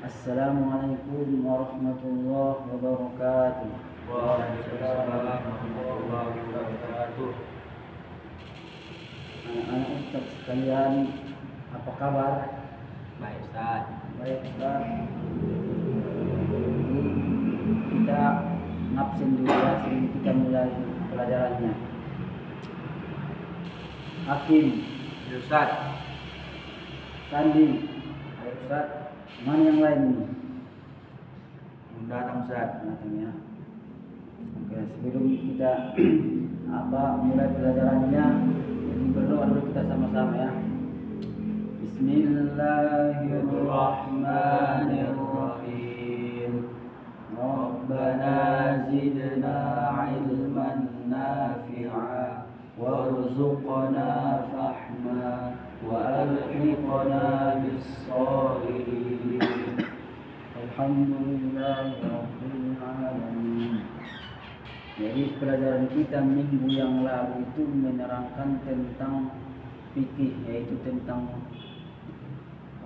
Assalamualaikum warahmatullahi wabarakatuh. Waalaikumsalam warahmatullahi wabarakatuh. Anak-anak Ustaz sekalian, apa kabar? Baik Ustaz. Baik Ustaz. Jadi kita ngabsen dulu ya sebelum kita mulai pelajarannya. Hakim, Ustaz. Sandi, baik Ustaz. Mana yang lain ini? Datang Ustaz. Datang ya. Oke, sebelum kita mulai pelajarannya, jadi berdoa dulu kita sama-sama ya. Bismillahirrahmanirrahim. Rabbana zidna ilman nafi'a warzuqna fahma wa alhiqna bis-shalihin. Alhamdulillahirabbil alamin. Jadi pelajaran kita minggu yang lalu itu menerangkan tentang fikih, yaitu tentang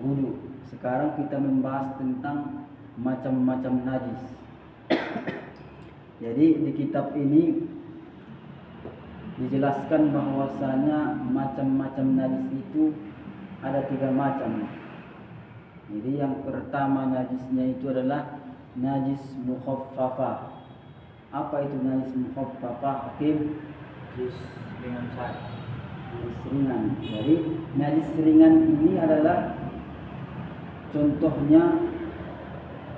wudu. Sekarang kita membahas tentang macam-macam najis. Jadi di kitab ini dijelaskan bahwasanya macam-macam najis itu ada 3 macam. Jadi yang pertama najisnya itu adalah najis mukhaffafah. Apa itu najis mukhaffafah? Hakim? Najis ringan Ustaz. Najis ringan. Jadi najis ringan ini adalah contohnya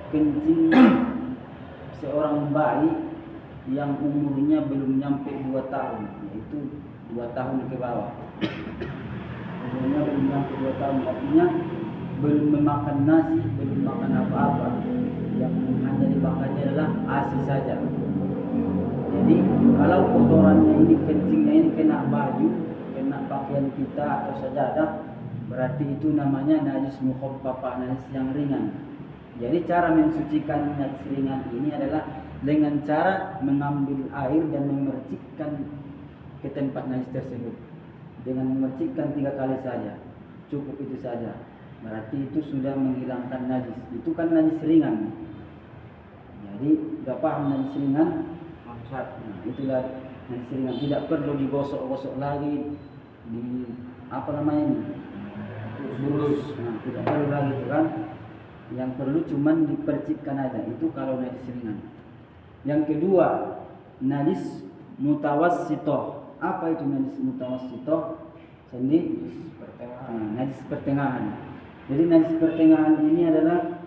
kencing seorang bayi yang umurnya belum nyampe 2 tahun, yaitu 2 tahun ke bawah. Umurnya belum nyampe 2 tahun, artinya belum memakan nasi, belum makan apa-apa. Yang hanya dimakannya adalah ASI saja. Jadi kalau kotorannya ini, kencingnya ini kena baju, kena pakaian kita atau sajadah, berarti itu namanya najis mukhaffafah, najis yang ringan. Jadi cara mensucikan najis ringan ini adalah dengan cara mengambil air dan memercikkan ke tempat najis tersebut. Dengan memercikkan 3 kali saja, cukup itu saja. Berarti itu sudah menghilangkan najis. Itu kan najis ringan. Jadi sudah paham najis ringan? Ustaz. Nah, itulah najis ringan. Tidak perlu digosok-gosok lagi, di apa namanya ini? Burus. Nah, tidak perlu lagi itu kan. Yang perlu cuman dipercikkan aja. Itu kalau najis ringan. Yang kedua, najis mutawassithah. Apa itu najis mutawassithah? Najis pertengahan. Jadi najis pertengahan ini adalah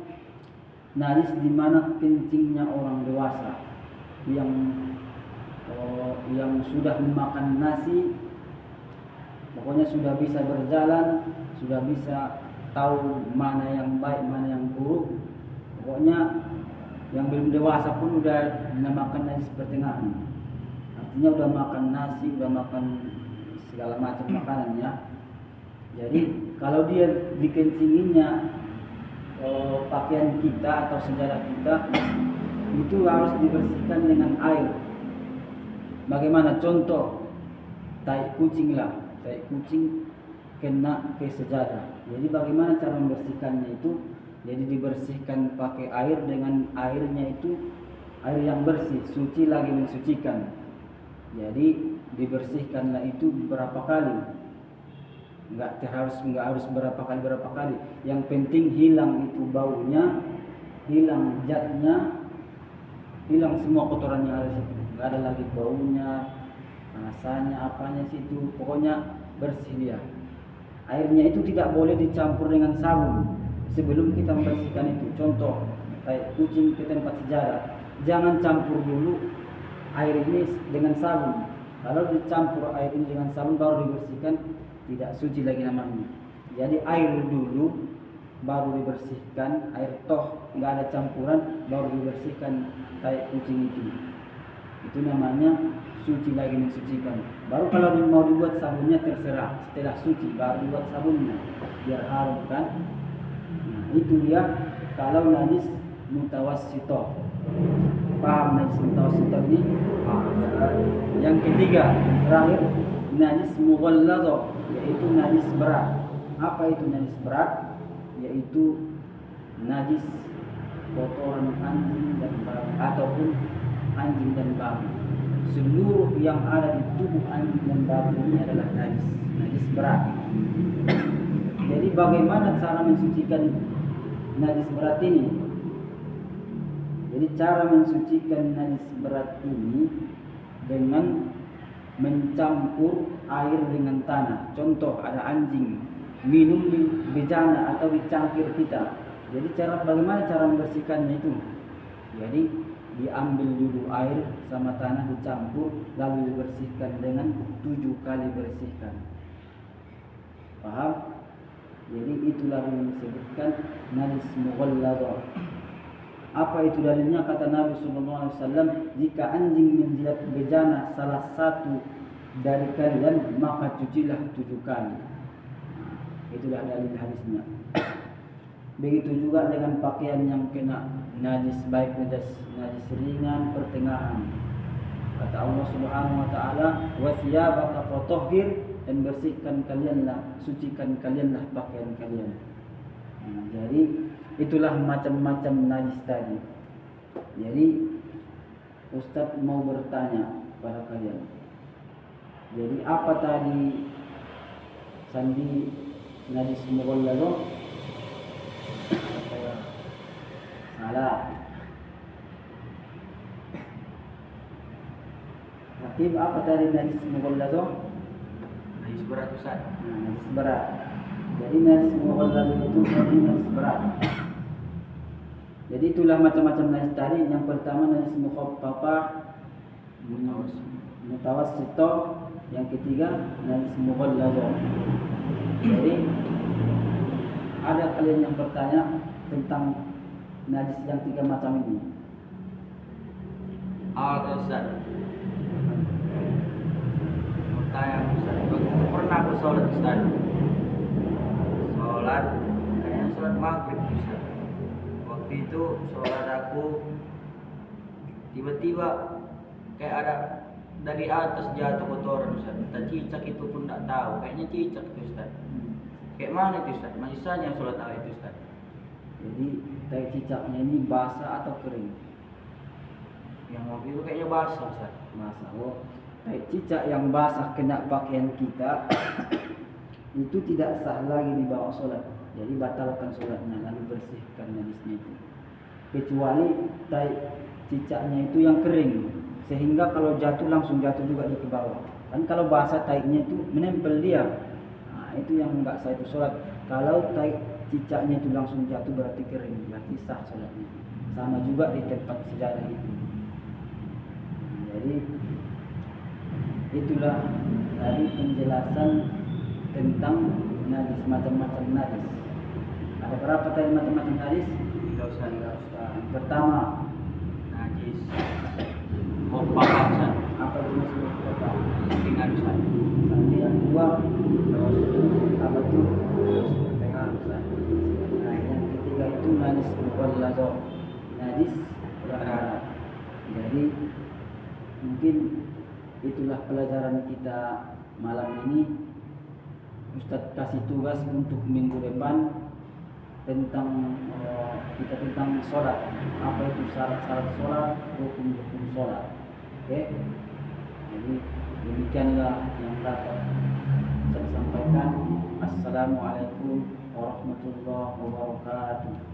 najis di mana kencingnya orang dewasa yang sudah memakan nasi, pokoknya sudah bisa berjalan, sudah bisa tahu mana yang baik, mana yang buruk. Pokoknya yang belum dewasa pun udah dinamakan najis pertengahan. Artinya udah makan nasi, udah makan segala macam makanan ya. Jadi kalau dia dikencinginya pakaian kita atau sejadah kita, itu harus dibersihkan dengan air. Bagaimana contoh? Tai kucing lah, tai kucing kena ke sejadah. Jadi bagaimana cara membersihkannya itu? Jadi dibersihkan pakai air, dengan airnya itu air yang bersih, suci lagi mensucikan. Jadi dibersihkanlah itu berapa kali? Enggak harus berapa kali. Yang penting hilang itu baunya, hilang zatnya, hilang semua kotoran yang ada di situ. Enggak ada lagi baunya, rasanya, apanya situ. Pokoknya bersih dia. Airnya itu tidak boleh dicampur dengan sabun sebelum kita membersihkan itu. Contoh, kayak kucing ke tempat sejadah, jangan campur dulu air ini dengan sabun. Kalau dicampur air ini dengan sabun baru dibersihkan, tidak suci lagi namanya. Jadi air dulu baru dibersihkan, air toh nggak ada campuran baru dibersihkan tai kucing itu. Itu namanya suci lagi mensucikan. Baru kalau mau dibuat sabunnya terserah, setelah suci baru dibuat sabunnya biar harum kan. Nah, itu dia kalau najis mutawassithah. Paham najis mutawassithah ini? Yang ketiga, terakhir, najis mughalladhah, yaitu najis berat. Apa itu najis berat? Yaitu najis kotoran anjing dan babi ataupun anjing dan babi. Seluruh yang ada di tubuh anjing dan babi ini adalah najis berat. Jadi bagaimana cara mensucikan najis berat ini? Jadi cara mensucikan najis berat ini dengan mencampur air dengan tanah. Contoh, ada anjing minum di bejana atau di cangkir kita. Jadi bagaimana cara membersihkannya itu? Jadi diambil dulu air sama tanah dicampur lalu dibersihkan dengan 7 kali bersihkan. Paham? Jadi itulah yang disebutkan najis mughalladah. Apa itu dalilnya? Kata Nabi SAW, jika anjing menjilat bejana salah satu dari kalian maka cucilah 7 kali. Itulah dalil hadisnya. Begitu juga dengan pakaian yang kena najis, baik najis ringan, pertengahan. Kata Allah Subhanahu wa taala, "Wa thiyabaka fatahhir," dan bersihkan kalianlah, sucikan kalianlah pakaian kalian. Jadi itulah macam-macam najis tadi. Jadi Ustaz mau bertanya kepada kalian. Jadi apa tadi sandi najis mughalladah? Salah. Hakim, apa tadi najis mughalladah? Najis berat Ustaz. Najis berat. Jadi najis mughalladah itu najis berat. Jadi itulah macam-macam najis tadi. Yang pertama najis mukhaffafah, mutawassithah, yang ketiga najis mughalladah. Jadi ada kalian yang bertanya tentang najis yang 3 macam ini. Ustaz. Mau tanya Ustaz. Waktu pernah aku sholat Ustaz. Kayaknya sholat maghrib Ustaz. Waktu itu sholat aku tiba-tiba kayak ada dari atas jatuh kotoran Ustaz. Entah cicak itu pun tak tahu. Kayaknya cicak itu Ustaz. Kayak mana itu Ustaz? Masisanya sholat awal itu Ustaz. Jadi tai cicaknya ini basah atau kering? Yang waktu itu kayaknya basah Ustaz. Basah. Oh, tai cicak yang basah kena pakaian kita itu tidak sah lagi dibawa sholat. Jadi batalkan sholatnya lalu bersihkan najisnya itu. Kecuali tai cicaknya itu yang kering, sehingga kalau jatuh langsung jatuh juga di ke bawah. Kan kalau basah tainya itu menempel dia. Nah, itu yang enggak sah itu sholat. Kalau tai cicaknya itu langsung jatuh berarti kering, berarti sah sholatnya. Sama juga di tempat sejadah itu. Jadi itulah tadi penjelasan tentang najis, macam-macam najis. Ada berapa tadi macam-macam najis? 3 Ustaz. Yang pertama Najis mukhaffafah Ustaz. apa itu maksud kata? Ringan Ustaz. Yang kedua apa itu? Pertengahan Ustaz. Nah, yang ketiga itu najis mughalladah, najis berat. Jadi mungkin itulah pelajaran kita malam ini. Ustaz kasih tugas untuk minggu depan tentang tentang sholat. Apa itu syarat-syarat sholat, rukun-rukun sholat. Oke. Jadi demikianlah yang dapat saya sampaikan. Assalamualaikum warahmatullahi wabarakatuh.